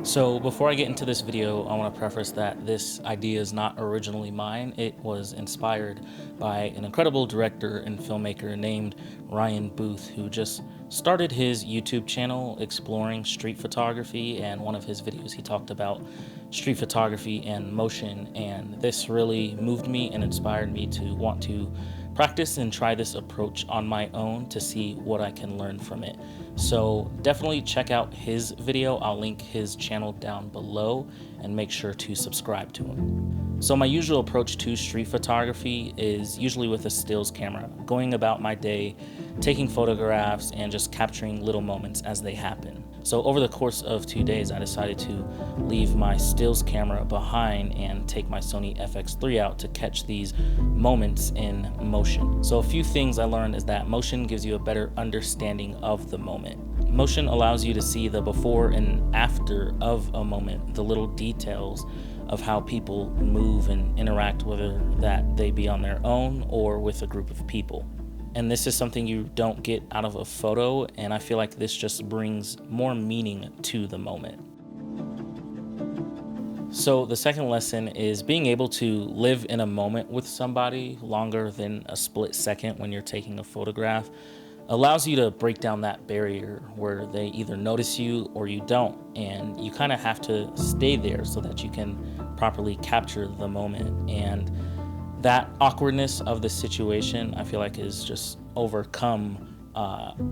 So before I get into this video, I want to preface that this idea is not originally mine. It was inspired by an incredible director and filmmaker named Ryan Booth, who just started his YouTube channel exploring street photography. And one of his videos, he talked about street photography and motion. And this really moved me and inspired me to want to practice and try this approach on my own to see what I can learn from it. So definitely check out his video. I'll link his channel down below and make sure to subscribe to him. So my usual approach to street photography is usually with a stills camera, going about my day, taking photographs and just capturing little moments as they happen. So over the course of 2 days, I decided to leave my stills camera behind and take my Sony FX3 out to catch these moments in motion. So a few things I learned is that motion gives you a better understanding of the moment. Motion allows you to see the before and after of a moment, the little details of how people move and interact, whether that they be on their own or with a group of people. And this is something you don't get out of a photo, and I feel like this just brings more meaning to the moment. So the second lesson is being able to live in a moment with somebody longer than a split second when you're taking a photograph allows you to break down that barrier where they either notice you or you don't, and you kind of have to stay there so that you can properly capture the moment. And that awkwardness of the situation, I feel like, is just overcome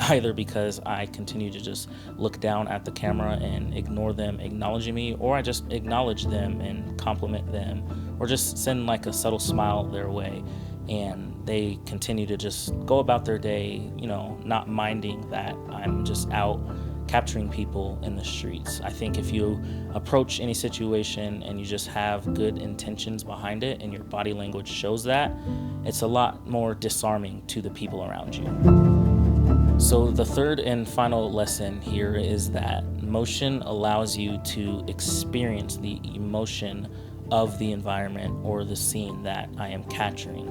either because I continue to just look down at the camera and ignore them acknowledging me, or I just acknowledge them and compliment them, or just send like a subtle smile their way, and they continue to just go about their day, not minding that I'm just out capturing people in the streets. I think if you approach any situation and you just have good intentions behind it and your body language shows that, it's a lot more disarming to the people around you. So the third and final lesson here is that motion allows you to experience the emotion of the environment or the scene that I am capturing.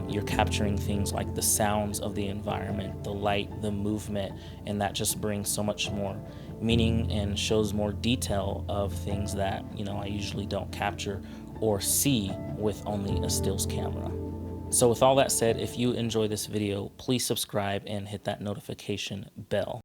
You're capturing things like the sounds of the environment, the light, the movement, and that just brings so much more meaning and shows more detail of things that I usually don't capture or see with only a stills camera. So with all that said, if you enjoy this video, please subscribe and hit that notification bell.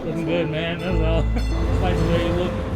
Looking good, man. That's all. Just like the way you look.